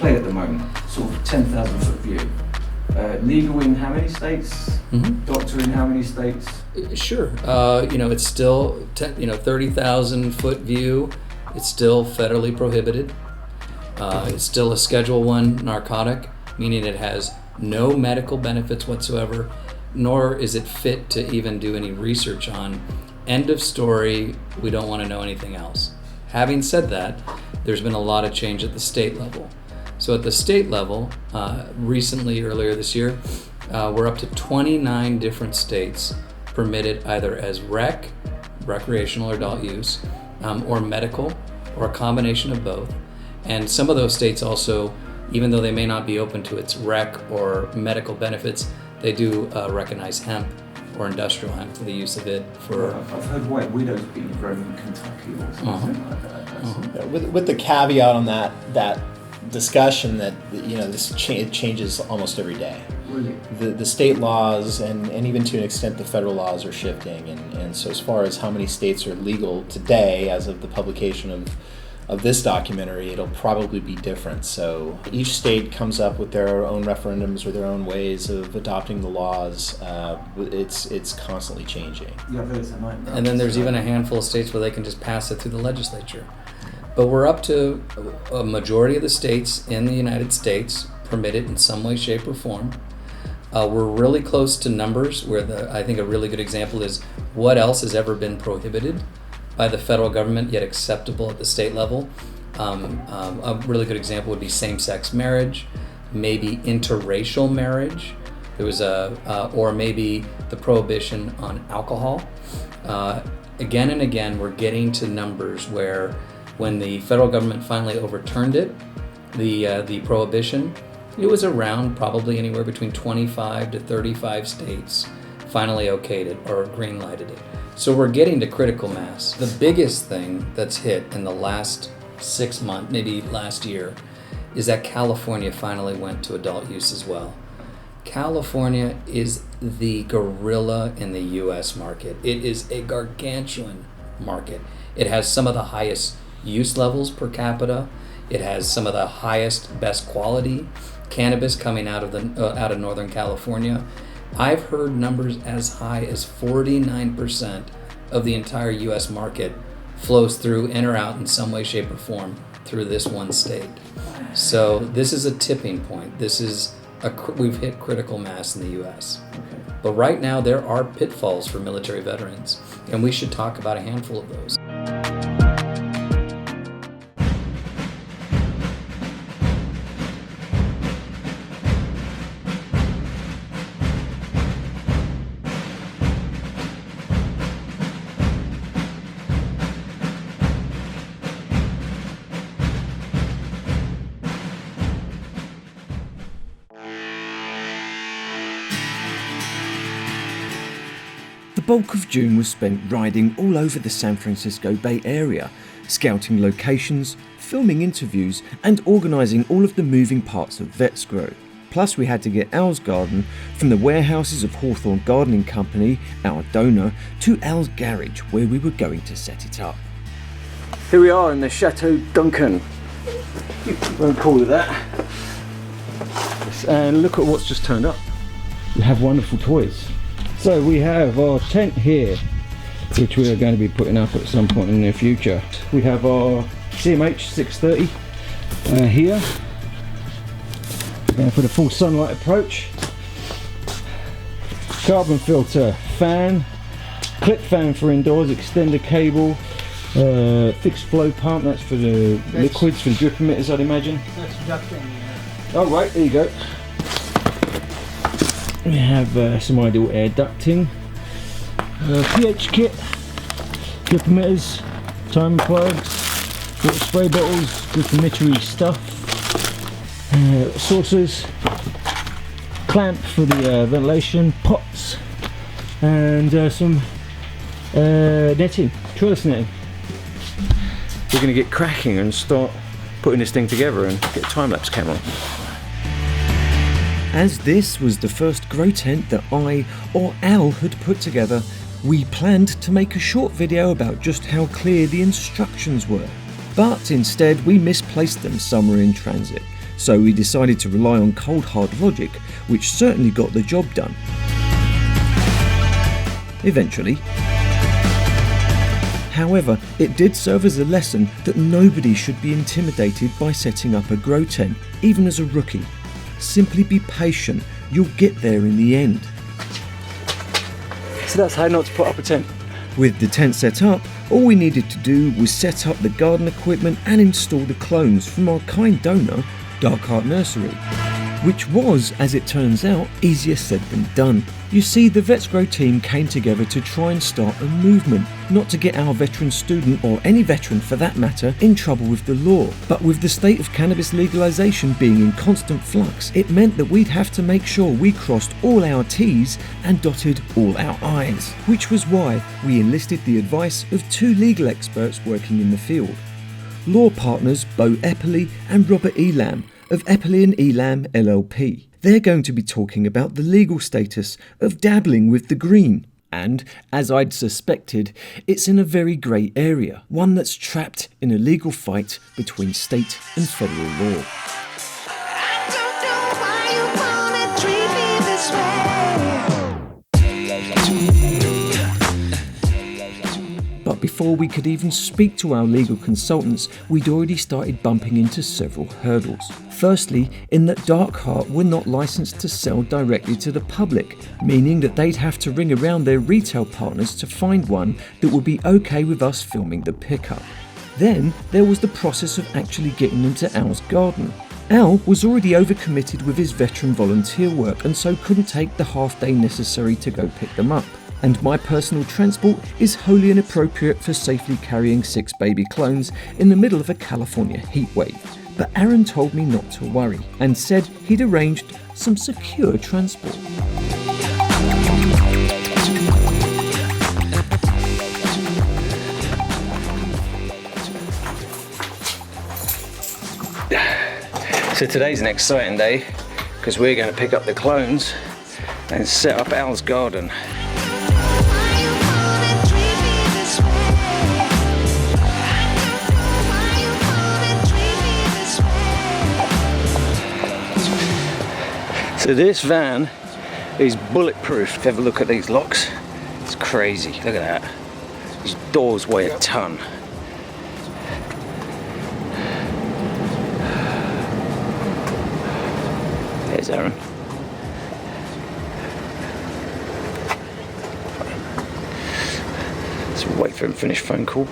play at the moment, sort of 10,000 foot view. Legal in how many states? Doctor in how many states? Sure. It's still 30,000 foot view. It's still federally prohibited. It's still a Schedule I narcotic, meaning it has no medical benefits whatsoever, nor is it fit to even do any research on. End of story. We don't want to know anything else. Having said that, there's been a lot of change at the state level. So at the state level, earlier this year, we're up to 29 different states permitted either as recreational or adult use, or medical, or a combination of both. And some of those states also, even though they may not be open to its rec or medical benefits, they do recognize hemp or industrial hemp for the use of it for... I've heard white widows being grown in Kentucky or something like that. With the caveat on that discussion that this changes almost every day. Really? The state laws and even to an extent the federal laws are shifting, and so as far as how many states are legal today as of the publication of this documentary, it'll probably be different. So each state comes up with their own referendums or their own ways of adopting the laws. It's constantly changing. Yeah, but it's a nightmare. And then there's even a handful of states where they can just pass it through the legislature. But we're up to a majority of the states in the United States permit it in some way, shape, or form. We're really close to numbers where I think a really good example is what else has ever been prohibited by the federal government yet acceptable at the state level. A really good example would be same-sex marriage, maybe interracial marriage. There was or maybe the prohibition on alcohol. Again and again, we're getting to numbers where when the federal government finally overturned it, the prohibition, it was around probably anywhere between 25 to 35 states finally okayed it or green lighted it. So we're getting to critical mass. The biggest thing that's hit in the last 6 months, maybe last year, is that California finally went to adult use as well. California is the gorilla in the US market. It is a gargantuan market. It has some of the highest use levels per capita. It has some of the highest, best quality cannabis coming out of Northern California. I've heard numbers as high as 49% of the entire U.S. market flows through in or out in some way, shape, or form through this one state. So this is a tipping point. We've hit critical mass in the U.S. Okay. But right now there are pitfalls for military veterans, and we should talk about a handful of those. The bulk of June was spent riding all over the San Francisco Bay Area, scouting locations, filming interviews, and organising all of the moving parts of VETSGROW. Plus we had to get Al's garden from the warehouses of Hawthorne Gardening Company, our donor, to Al's garage where we were going to set it up. Here we are in the Chateau Duncan. Won't call it that. And look at what's just turned up. We have wonderful toys. So we have our tent here, which we are going to be putting up at some point in the near future. We have our CMH 630 here. Going for the full sunlight approach. Carbon filter, fan, clip fan for indoors, extender cable, fixed flow pump, that's for the liquids, for the drip emitters I'd imagine. That's ducting, yeah. Oh right, there you go. We have some ideal air ducting, pH kit, drip emitters, time plugs, water spray bottles, drip emittery stuff, saucers, clamp for the ventilation, pots, and some netting, trellis netting. We're going to get cracking and start putting this thing together and get a time-lapse camera. As this was the first grow tent that I or Al had put together, we planned to make a short video about just how clear the instructions were. But instead we misplaced them somewhere in transit, so we decided to rely on cold hard logic, which certainly got the job done. Eventually. However, it did serve as a lesson that nobody should be intimidated by setting up a grow tent, even as a rookie. Simply be patient, you'll get there in the end. So that's how not to put up a tent. With the tent set up, all we needed to do was set up the garden equipment and install the clones from our kind donor, Dark Heart Nursery, which was, as it turns out, easier said than done. You see, the VETSGROW team came together to try and start a movement, not to get our veteran student, or any veteran for that matter, in trouble with the law. But with the state of cannabis legalization being in constant flux, it meant that we'd have to make sure we crossed all our T's and dotted all our I's. Which was why we enlisted the advice of two legal experts working in the field. Law partners Bo Epperly and Robert Elam of Epperly Elam LLP. They're going to be talking about the legal status of dabbling with the green. And, as I'd suspected, it's in a very grey area, one that's trapped in a legal fight between state and federal law. I don't know why you wanna treat me this way. But before we could even speak to our legal consultants, we'd already started bumping into several hurdles. Firstly, in that Dark Heart were not licensed to sell directly to the public, meaning that they'd have to ring around their retail partners to find one that would be okay with us filming the pickup. Then there was the process of actually getting them to Al's garden. Al was already overcommitted with his veteran volunteer work and so couldn't take the half day necessary to go pick them up. And my personal transport is wholly inappropriate for safely carrying 6 baby clones in the middle of a California heatwave. But Aaron told me not to worry and said he'd arranged some secure transport. So today's an exciting day because we're going to pick up the clones and set up Al's garden. So this van is bulletproof. If you ever look at these locks, it's crazy. Look at that. These doors weigh a ton. There's Aaron. Let's wait for him to finish phone call.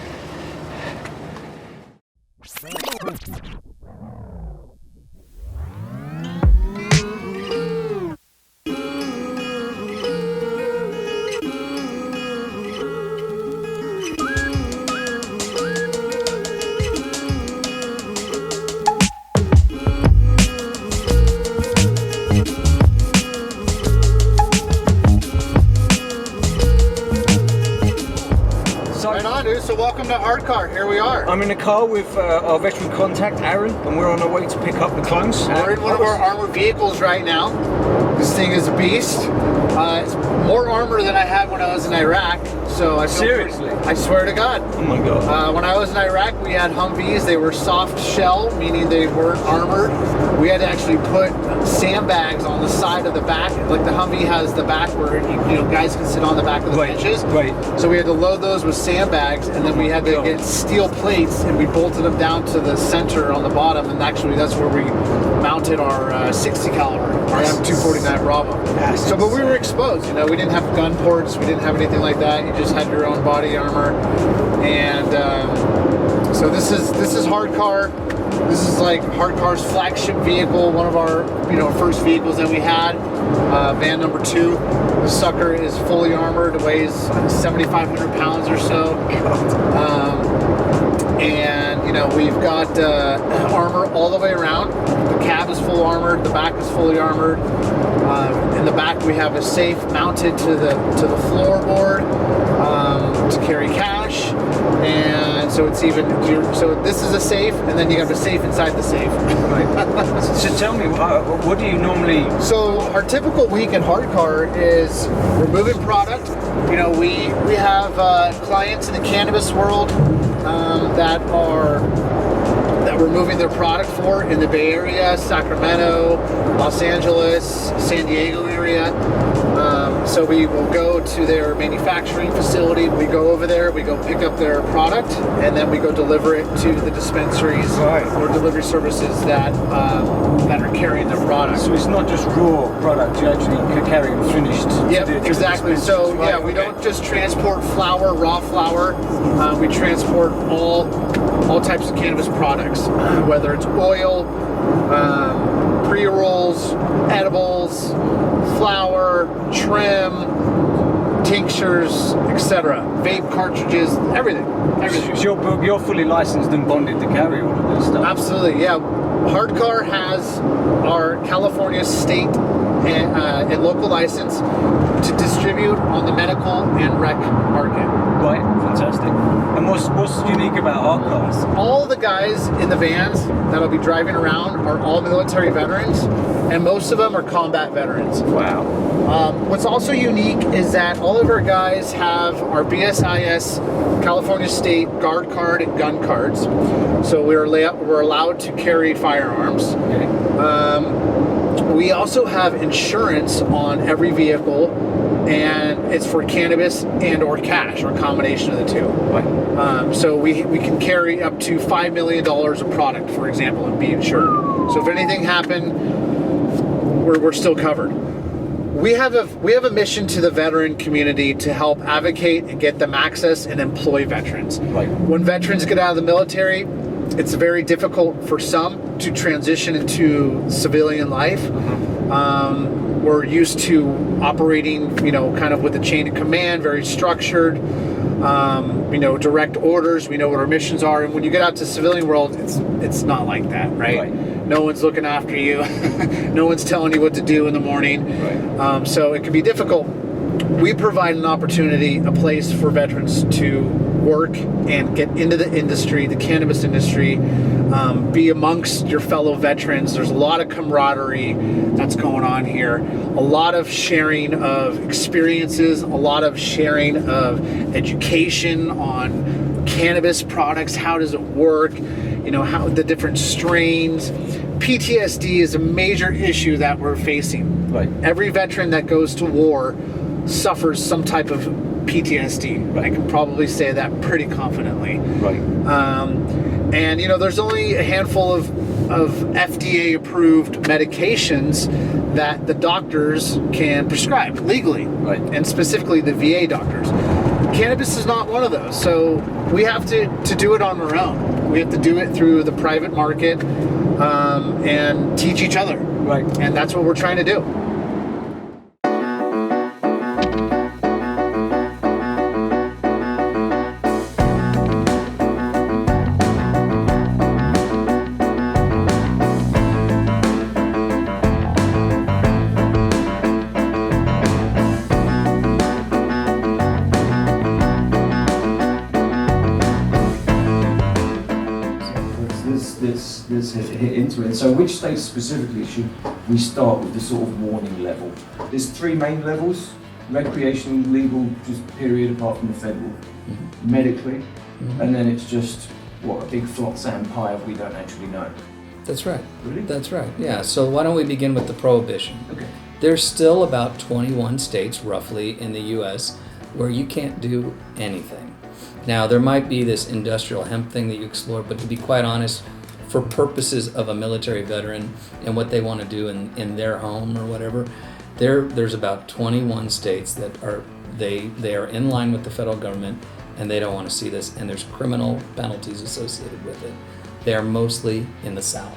Right on, dude. So welcome to Hardcar. Here we are. I'm in the car with our veteran contact, Aaron, and we're on our way to pick up the clones. We're in one of our armored vehicles right now. This thing is a beast. It's more armor than I had when I was in Iraq. So I feel Seriously? I swear to God. Oh my God. When I was in Iraq, we had Humvees. They were soft shell, meaning they weren't armored. We had to actually put sandbags on the side of the back. Like the Humvee has the back where you know guys can sit on the back of the benches. Right. So we had to load those with sandbags, and then we had to get steel plates, and we bolted them down to the center on the bottom. And actually, that's where we mounted our 60 caliber, our M249 Bravo. So, but we were exposed. You know, we didn't have gun ports. We didn't have anything like that. You just had your own body armor, and so this is Hardcar. This is like Hardcar's flagship vehicle, one of our first vehicles that we had, van number 2. The sucker is fully armored, weighs 7,500 pounds or so, and we've got armor all the way around. The cab is full armored, the back is fully armored. In the back we have a safe mounted to the floorboard to carry cash, and so it's even. So this is a safe, and then you have a safe inside the safe. Right. So tell me, what do you normally? So our typical week at Hardcar is we're moving product. We have clients in the cannabis world that that we're moving their product for in the Bay Area, Sacramento, Los Angeles, San Diego area. So we will go to their manufacturing facility. We go over there, we go pick up their product, and then we go deliver it to the dispensaries or delivery services that are carrying their product. So it's not just raw product, you actually carry them finished. Yep, exactly. So yeah, we don't just transport flower, raw flower. We transport all types of cannabis products, whether it's oil, pre-rolls, edibles, flour, trim, tinctures, etc. Vape cartridges, everything. So you're fully licensed and bonded to carry all of this stuff? Absolutely, yeah. Hardcar has our California state and local license to distribute on the medical and rec market. Right, fantastic. And what's unique about Hardcars? All the guys in the vans that'll be driving around are all military veterans, and most of them are combat veterans. Wow. What's also unique is that all of our guys have our BSIS California State guard card and gun cards, so we're allowed to carry firearms. Okay. We also have insurance on every vehicle, and it's for cannabis and or cash, or a combination of the two. Right. So we can carry up to $5 million of product, for example, and be insured. So if anything happened, we're still covered. We have a mission to the veteran community to help advocate and get them access and employ veterans. Right. When veterans get out of the military, it's very difficult for some to transition into civilian life. We're used to operating, kind of with a chain of command, very structured, direct orders. We know what our missions are. And when you get out to civilian world, it's not like that, right? No one's looking after you. No one's telling you what to do in the morning. Right. So it can be difficult. We provide an opportunity, a place for veterans to work and get into the industry, the cannabis industry, be amongst your fellow veterans. There's a lot of camaraderie that's going on here, a lot of sharing of experiences, a lot of sharing of education on cannabis products. How does it work? How the different strains. PTSD is a major issue that we're facing. Right. Every veteran that goes to war suffers some type of PTSD. Right. I can probably say that pretty confidently. Right. And there's only a handful of FDA approved medications that the doctors can prescribe legally. Right. And specifically the VA doctors. Cannabis is not one of those, so we have to do it on our own. We have to do it through the private market and teach each other. Right. And that's what we're trying to do. Let's hit into it. So which states specifically should we start with the sort of warning level? There's three main levels: recreational, legal, just period apart from the federal, medically, and then it's just a big flotsam pie of we don't actually know. That's right. Really? That's right. Yeah. So why don't we begin with the prohibition? Okay. There's still about 21 states, roughly, in the U.S. where you can't do anything. Now, there might be this industrial hemp thing that you explore, but to be quite honest, for purposes of a military veteran and what they want to do in their home or whatever, there's about 21 states that are they are in line with the federal government, and they don't want to see this, and there's criminal penalties associated with it. They are mostly in the South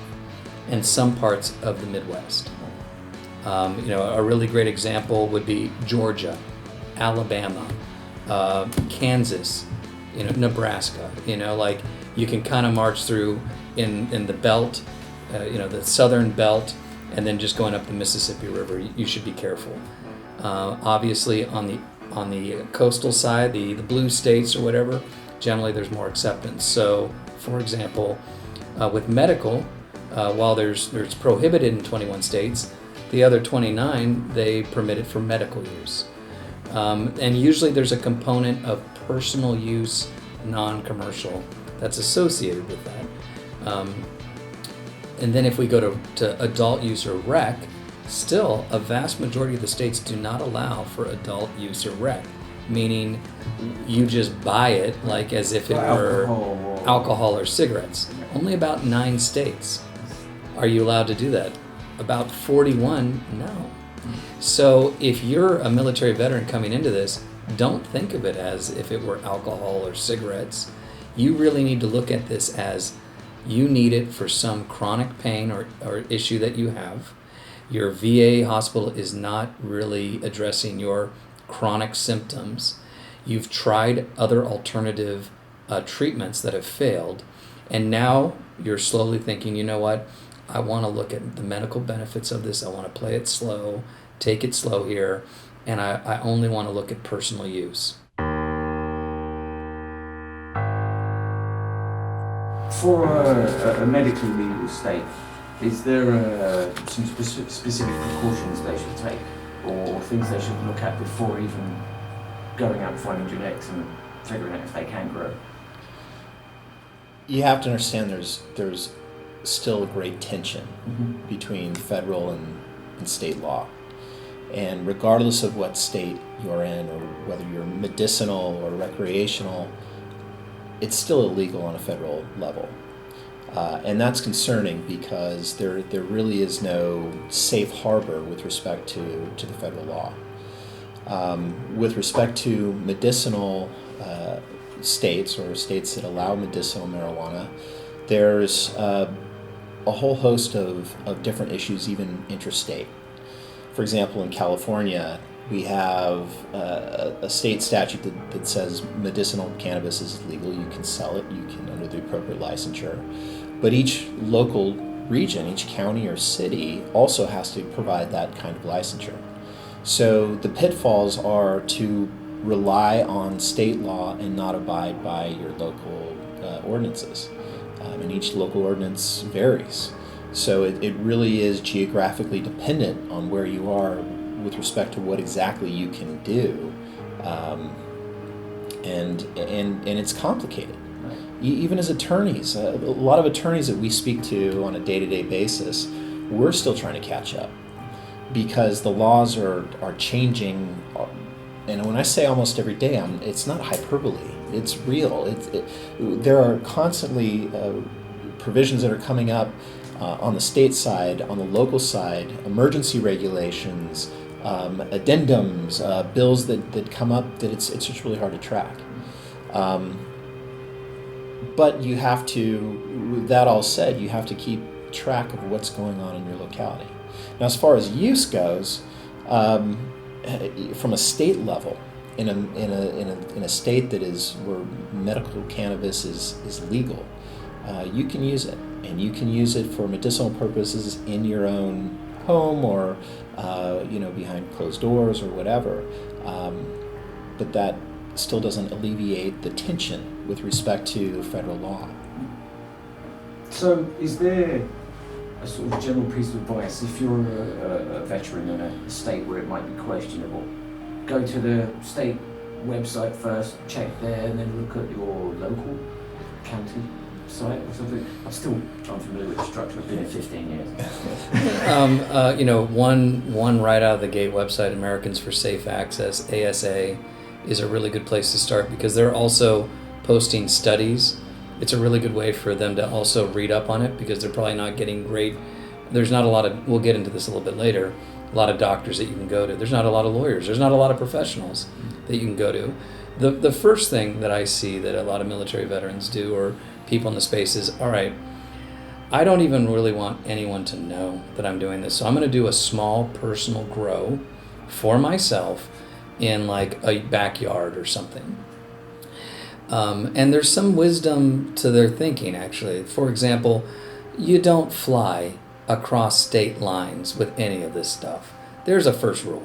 and some parts of the Midwest. A really great example would be Georgia, Alabama, Kansas, Nebraska. You can kind of march through in the belt, the southern belt, and then just going up the Mississippi River. You should be careful. Obviously, on the coastal side, the blue states or whatever, generally there's more acceptance. So, for example, with medical, while there's prohibited in 21 states, the other 29 they permit it for medical use. And usually there's a component of personal use, non-commercial, that's associated with that. And then if we go to adult use or rec, still a vast majority of the states do not allow for adult use or rec, meaning you just buy it like as if it were alcohol or cigarettes. Only about 9 states are you allowed to do that. About 41, no. So if you're a military veteran coming into this, don't think of it as if it were alcohol or cigarettes. You really need to look at this as you need it for some chronic pain or issue that you have. Your VA hospital is not really addressing your chronic symptoms. You've tried other alternative treatments that have failed, and now you're slowly thinking, you know what, I want to look at the medical benefits of this. I want to play it slow, take it slow here, and I only want to look at personal use. For a medically legal state, is there some specific precautions they should take, or things they should look at before even going out and finding genetics and figuring out if they can grow? You have to understand there's still a great tension between federal and state law. And regardless of what state you're in, or whether you're medicinal or recreational, it's still illegal on a federal level. And that's concerning because there really is no safe harbor with respect to the federal law. With respect to medicinal states, or states that allow medicinal marijuana, there's a whole host of different issues, even interstate. For example, in California, we have a state statute that says medicinal cannabis is legal. You can sell it, you can under the appropriate licensure. But each local region, each county or city also has to provide that kind of licensure. So the pitfalls are to rely on state law and not abide by your local ordinances. And each local ordinance varies. So it really is geographically dependent on where you are with respect to what exactly you can do, and it's complicated. Even as attorneys, a lot of attorneys that we speak to on a day-to-day basis, we're still trying to catch up because the laws are changing. And when I say almost every day, it's not hyperbole. It's real. There are constantly provisions that are coming up on the state side, on the local side, emergency regulations, addendums, bills that come up that it's just really hard to track. But you have to, with that all said, you have to keep track of what's going on in your locality. Now, as far as use goes, from a state level, in a state that is where medical cannabis is legal, you can use it, and you can use it for medicinal purposes in your own home or behind closed doors or whatever. But that still doesn't alleviate the tension with respect to federal law. So is there a sort of general piece of advice if you're a veteran in a state where it might be questionable? Go to the state website first, check there, and then look at your local county site or something. I'm still unfamiliar with the structure. I've been here 15 years. One right out of the gate website, Americans for Safe Access, ASA, is a really good place to start because they're also posting studies. It's a really good way for them to also read up on it because they're probably not getting great. There's not a lot of, we'll get into this a little bit later, a lot of doctors that you can go to. There's not a lot of lawyers. There's not a lot of professionals that you can go to. The first thing that I see that a lot of military veterans do or people in the space is, all right, I don't even really want anyone to know that I'm doing this. So I'm going to do a small personal grow for myself in like a backyard or something. And there's some wisdom to their thinking, actually. For example, you don't fly across state lines with any of this stuff. There's a first rule.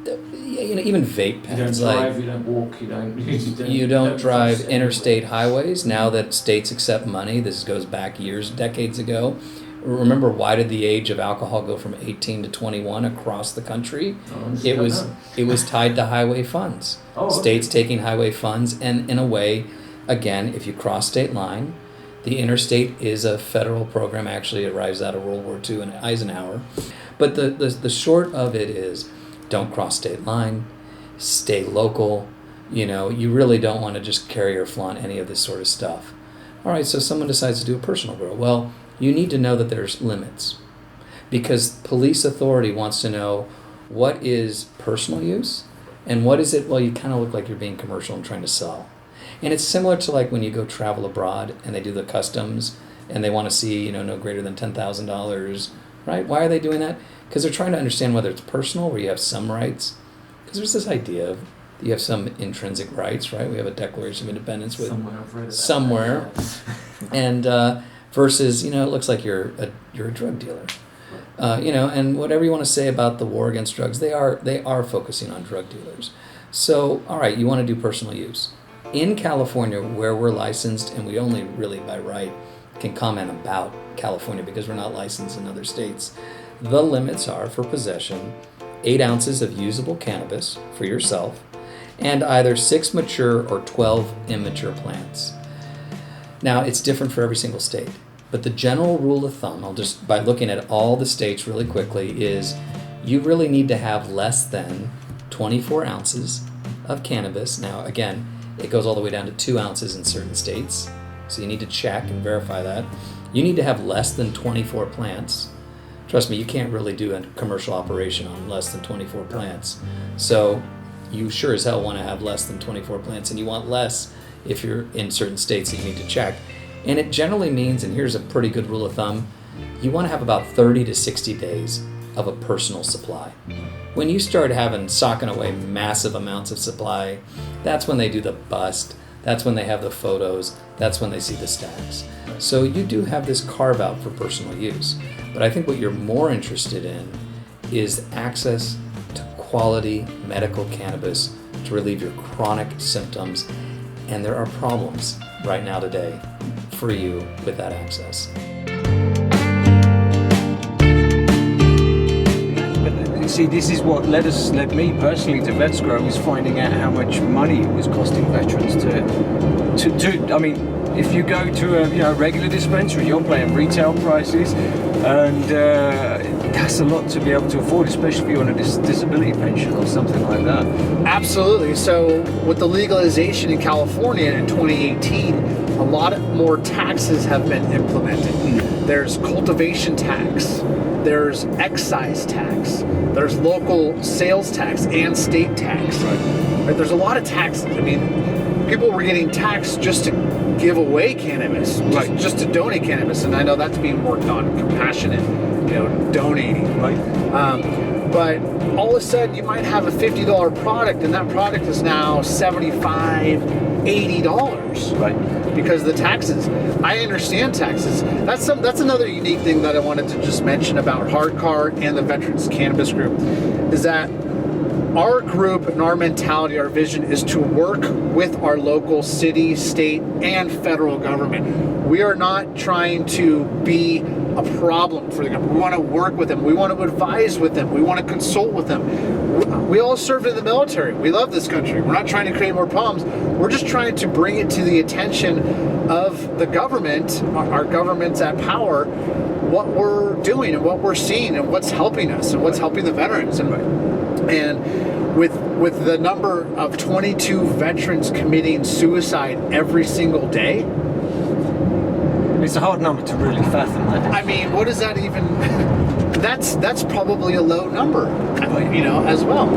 Even vape pens. You don't drive, you don't walk, you don't drive interstate highways. Now that states accept money, this goes back decades ago. Remember, why did the age of alcohol go from 18 to 21 across the country? It was tied to highway funds. States taking highway funds, and in a way, again, if you cross state line, The interstate is a federal program. Actually, it arrives out of World War II and Eisenhower. But the short of it is, don't cross state line, stay local. You really don't want to just carry or flaunt any of this sort of stuff. All right, so someone decides to do a personal grow. Well, you need to know that there's limits, because police authority wants to know what is personal use and what is it, well, you kind of look like you're being commercial and trying to sell. And it's similar to like when you go travel abroad and they do the customs and they want to see, no greater than $10,000, right? Why are they doing that? Because they're trying to understand whether it's personal, where you have some rights. Because there's this idea of you have some intrinsic rights, right? We have a Declaration of Independence with somewhere. And versus, it looks like you're a drug dealer. And whatever you want to say about the war against drugs, they are focusing on drug dealers. So, all right, you want to do personal use. In California, where we're licensed, and we only really by right can comment about California because we're not licensed in other states, the limits are for possession 8 ounces of usable cannabis for yourself and either 6 mature or 12 immature plants. Now, it's different for every single state, but the general rule of thumb, I'll just, by looking at all the states really quickly, is you really need to have less than 24 ounces of cannabis. Now, again, it goes all the way down to 2 ounces in certain states, so you need to check and verify that. You need to have less than 24 plants. Trust me, you can't really do a commercial operation on less than 24 plants. So you sure as hell want to have less than 24 plants, and you want less if you're in certain states that you need to check. And it generally means, and here's a pretty good rule of thumb, you want to have about 30 to 60 days of a personal supply. When you start socking away massive amounts of supply, that's when they do the bust, that's when they have the photos, that's when they see the stacks. So you do have this carve out for personal use. But I think what you're more interested in is access to quality medical cannabis to relieve your chronic symptoms. And there are problems right now today for you with that access. See, this is what led me personally to VETSGROW, was finding out how much money it was costing veterans to I mean, if you go to a regular dispensary, you're paying retail prices, and that's a lot to be able to afford, especially if you're on a disability pension or something like that. Absolutely. So with the legalization in California in 2018, a lot more taxes have been implemented. There's cultivation tax, there's excise tax, there's local sales tax and state tax. Right? There's a lot of taxes. I mean, people were getting taxed just to give away cannabis, just to donate cannabis, and I know that's being worked on, compassionate, donating. Right. But all of a sudden, you might have a $50 product, and that product is now $75, $80. Right. Because of the taxes. I understand taxes. That's another unique thing that I wanted to just mention about Hardcar and the Veterans Cannabis Group, is that our group and our mentality, our vision is to work with our local city, state, and federal government. We are not trying to be a problem for the government. We want to work with them. We want to advise with them. We want to consult with them. We all served in the military. We love this country. We're not trying to create more problems. We're just trying to bring it to the attention of the government, our governments at power, what we're doing and what we're seeing and what's helping us and what's helping the veterans. And with the number of 22 veterans committing suicide every single day, it's a hard number to really fathom. I mean, what is that even? That's probably a low number, as well.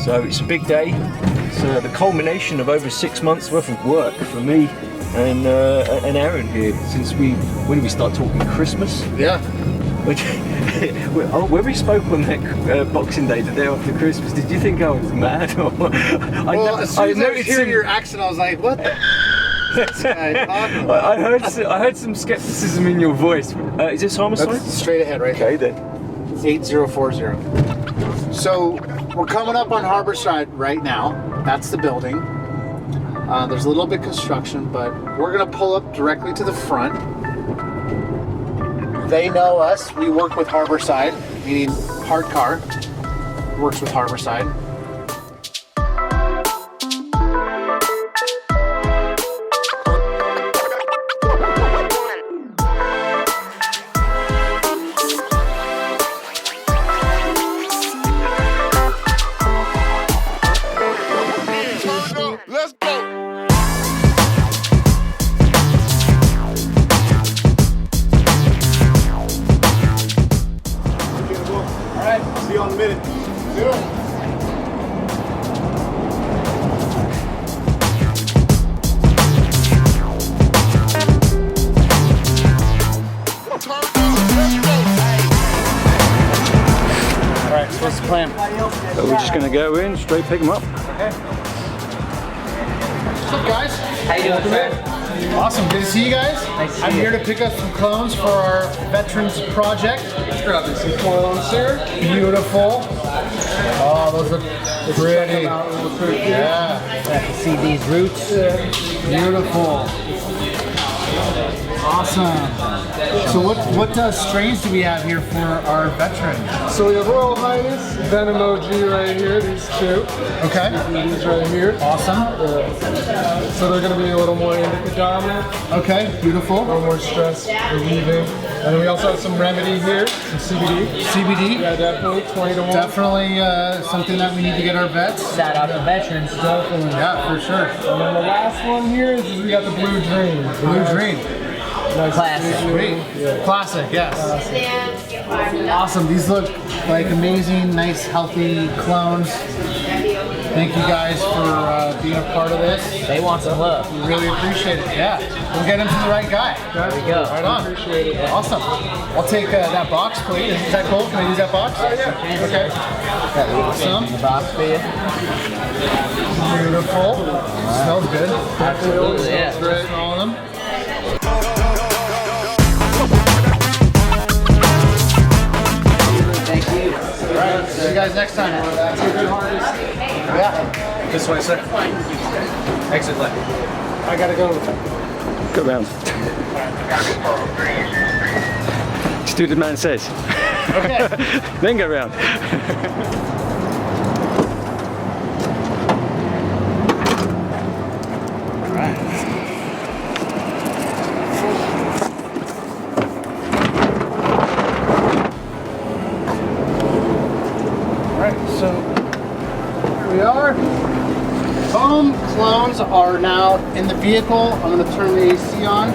So it's a big day. It's the culmination of over 6 months worth of work for me and Aaron here since when did we start talking? Christmas? Yeah. When we spoke on that Boxing Day, the day after Christmas, did you think I was mad? Or As soon as I heard your accent, I was like, what the this guy talking about? I heard some skepticism in your voice. Is this Harborside? That's straight ahead, right? Okay then. It's 8040. So we're coming up on Harborside right now. That's the building. There's a little bit of construction, but we're gonna pull up directly to the front. They know us. We work with Harborside, meaning Hardcar. works with Harborside. Let's go. All right, see you in a minute. Do it. All right, so what's the plan? So we're just going to go in, straight pick them up. Okay. What's up, guys? How you doing, sir? Awesome, good to see you guys. Nice to see I'm you. here to pick up some clones for our Veterans Project. Let's grab some clones, sir. Beautiful. Oh, those look pretty. Yeah. See these roots? Beautiful. Awesome. So what strains do we have here for our veterans? So we have Royal Highness, Venom OG right here, these two. Okay. These right here. Awesome. So they're going to be a little more indica dominant, Okay, a beautiful. little more stress relieving. And then we also have some Remedy here, some CBD. CBD. Yeah, definitely 20 to 1. Definitely something that we need to get our vets. Shout out to veterans. Definitely. Yeah, for sure. And then the last one here is we got the Blue Dream. Blue Dream. Nice Classic. Sweet. Yeah. Classic, yes. Awesome. These look like amazing, nice, healthy clones. Thank you guys for being a part of this. They want some love. We really appreciate it. Yeah. We'll get them to the right guy. There we go. Right on. Appreciate it. Awesome. I'll take that box, please. Is that cool? Can I use that box? Oh, yeah. Okay. Awesome. The box for you. Beautiful. Smells good. Absolutely, yeah. Great. All of them. Thank you. All right. See you guys next time. That's a good harvest. Yeah. This way, sir. Exit left. I gotta go. Go round. Just do what the man says. Okay. Then go round. Alright, so here we are. Boom, clones are now in the vehicle. I'm going to turn the AC on.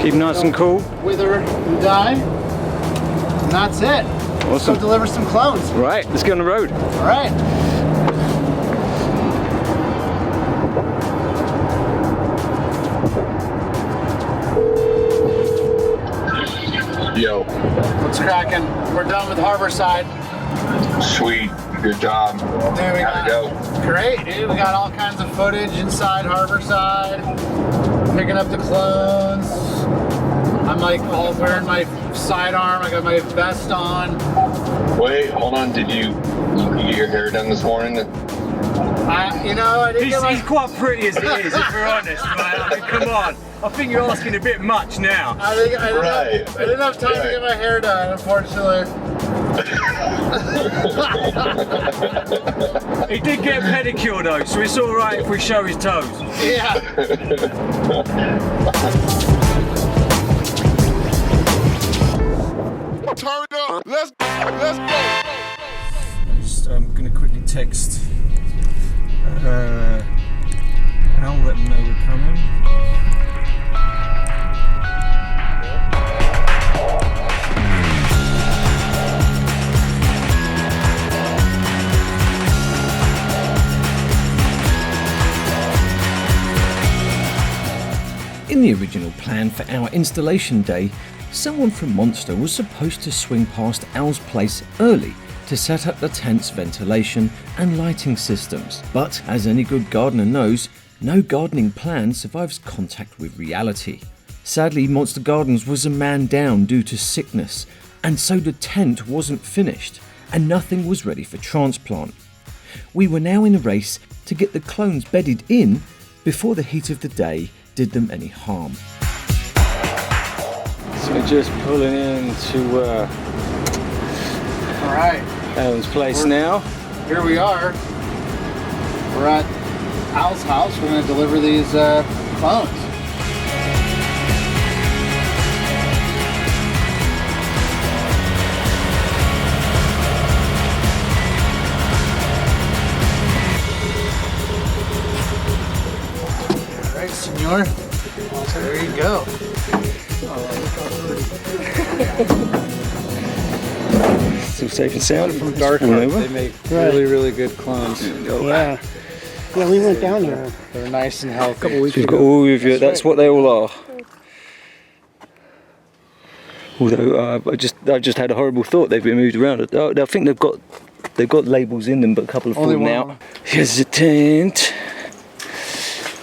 Keep nice and cool. Wither and die. And that's it. Let's Awesome. go deliver some clones. Right, let's get on the road. Alright. Yo, What's cracking? We're done with Harborside. sweet, good job. Dude, we How'd it go? Great, dude. We got all kinds of footage inside Harborside. Picking up the clones. I'm like all wearing my sidearm. I got my vest on. Wait, hold on. Did you get your hair done this morning? I didn't get my... He's quite pretty as it is, if we're honest, mate. I mean, come on. I think you're asking a bit much now. I didn't have time to get my hair done, unfortunately. He did get a pedicure though, so it's alright if we show his toes. Yeah. Turn it up. Let's go. Just, I'm going to quickly text Al, let them know we're coming. In the original plan for our installation day, someone from Monster was supposed to swing past Al's place early to set up the tent's ventilation and lighting systems. But as any good gardener knows, no gardening plan survives contact with reality. Sadly, Monster Gardens was a man down due to sickness, and so the tent wasn't finished, and nothing was ready for transplant. We were now in a race to get the clones bedded in before the heat of the day did them any harm. So we're just pulling into All right. Alan's place now. Here we are. We're at Al's house. We're going to deliver these clones. All right, senor. There you go. Still safe and sound from Dark They make really good clones. Yeah. Yeah, we went down there. They're nice and healthy. A couple weeks We've ago. got all of you. That's what they all are. Although I just had a horrible thought. They've been moved around. I think they've got labels in them, but a couple have Only fallen one out. of them. Here's the tent.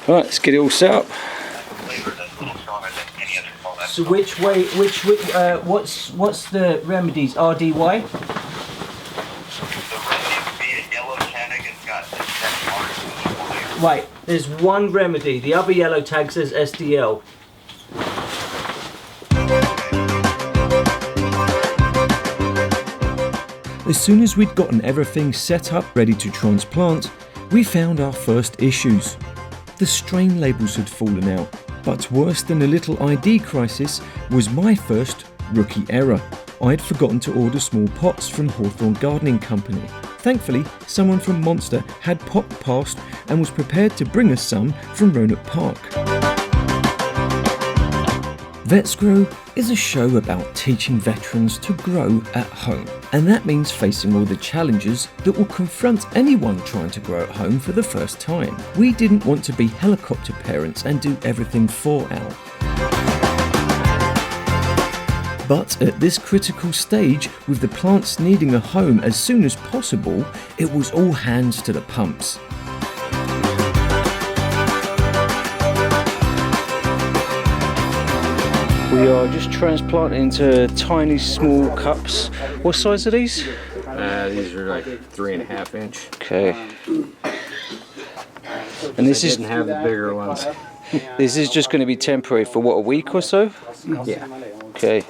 Right, let's get it all set up. So which what's the remedies? RDY? Right, there's one remedy. The other yellow tag says SDL. As soon as we'd gotten everything set up ready to transplant, we found our first issues. The strain labels had fallen out, but worse than a little ID crisis was my first rookie error. I'd forgotten to order small pots from Hawthorne Gardening Company. Thankfully, someone from Monster had popped past and was prepared to bring us some from Roanoke Park. VETSGROW is a show about teaching veterans to grow at home, and that means facing all the challenges that will confront anyone trying to grow at home for the first time. We didn't want to be helicopter parents and do everything for Al. But at this critical stage, with the plants needing a home as soon as possible, it was all hands to the pumps. We are just transplanting into tiny small cups. What size are these? These are like 3.5 inch. Okay. And this is didn't have the bigger ones. This is just going to be temporary for what, a week or so? Yeah. Okay.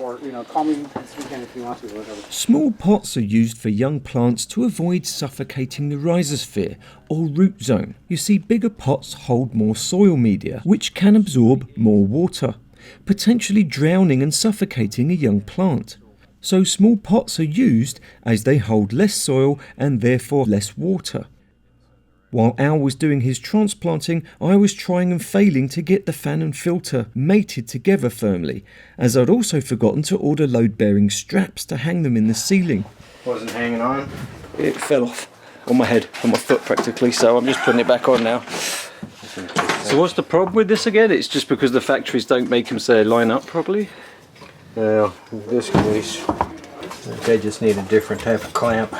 Small pots are used for young plants to avoid suffocating the rhizosphere or root zone. You see, bigger pots hold more soil media, which can absorb more water, potentially drowning and suffocating a young plant. So small pots are used as they hold less soil and therefore less water. While Al was doing his transplanting, I was trying and failing to get the fan and filter mated together firmly, as I'd also forgotten to order load-bearing straps to hang them in the ceiling. Wasn't hanging on? It fell off on my head, on my foot practically, so I'm just putting it back on now. So what's the problem with this again? It's just because the factories don't make them so they line up properly? Well, in this case, they just need a different type of clamp.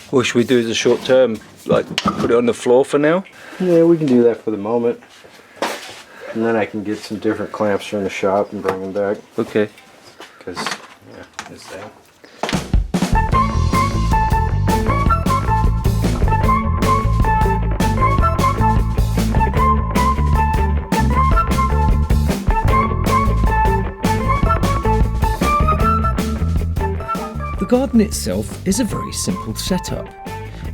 What should we do as a short term? Like put it on the floor for now? Yeah, we can do that for the moment. And then I can get some different clamps from the shop and bring them back. Okay. Because, yeah, it's that. The garden itself is a very simple setup.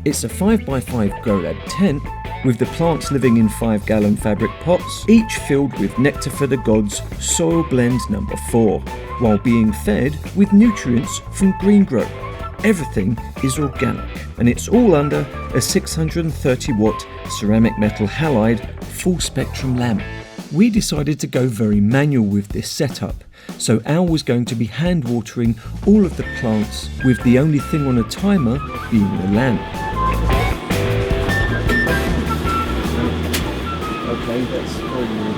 It's a 5x5 Grow Lab tent with the plants living in 5-gallon fabric pots, each filled with Nectar for the Gods Soil Blend number 4, while being fed with nutrients from Green Grow. Everything is organic, and it's all under a 630 watt ceramic metal halide full spectrum lamp. We decided to go very manual with this setup, so Al was going to be hand watering all of the plants, with the only thing on a timer being the lamp. Okay, that's very weird.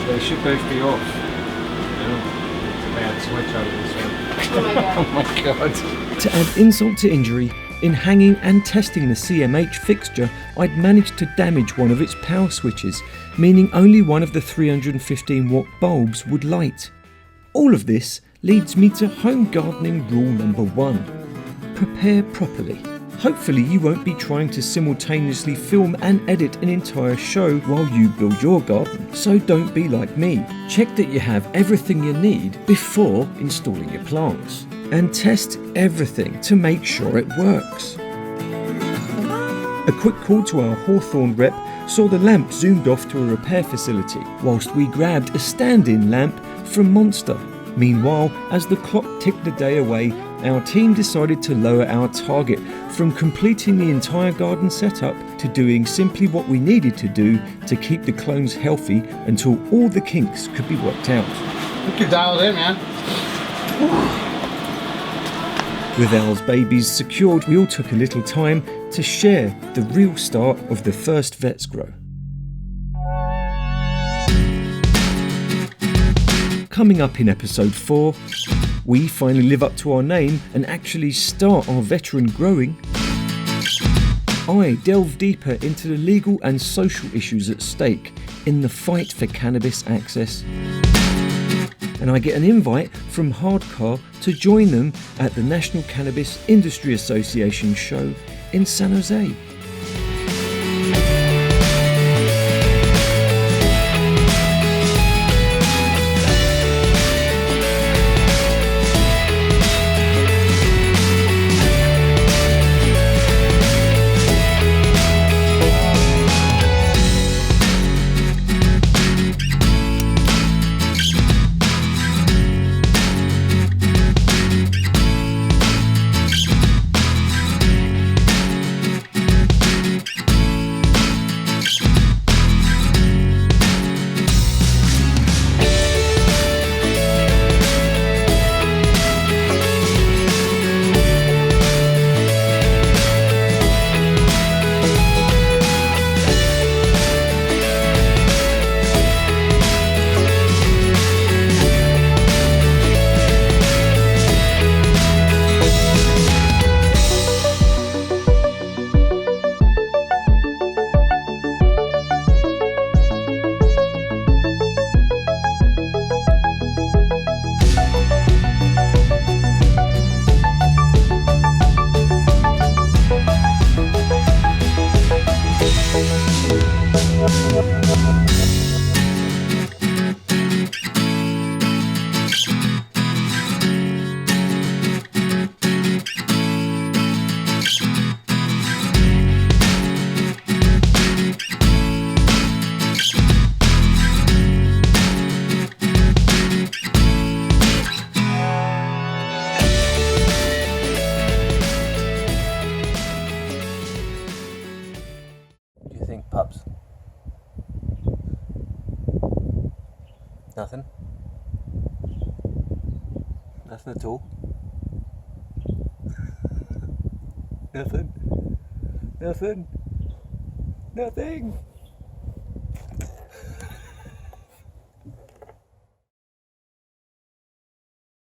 They should both be off. It's a bad switch over this one. Oh my god. Oh my god. To add insult to injury, in hanging and testing the CMH fixture, I'd managed to damage one of its power switches, meaning only one of the 315 watt bulbs would light. All of this leads me to home gardening rule number 1. Prepare properly. Hopefully you won't be trying to simultaneously film and edit an entire show while you build your garden, so don't be like me. Check that you have everything you need before installing your plants, and test everything to make sure it works. A quick call to our Hawthorne rep saw the lamp zoomed off to a repair facility, whilst we grabbed a stand-in lamp from Monster. Meanwhile, as the clock ticked a day away, our team decided to lower our target from completing the entire garden setup to doing simply what we needed to do to keep the clones healthy until all the kinks could be worked out. I think you're dialed in, man. With Al's babies secured, we all took a little time to share the real start of the first VETSGROW. Coming up in episode 4, we finally live up to our name and actually start our veteran growing. I delve deeper into the legal and social issues at stake in the fight for cannabis access. And I get an invite from Hardcore to join them at the National Cannabis Industry Association show in San Jose. Pups. Nothing? Nothing at all? Nothing? Nothing? Nothing?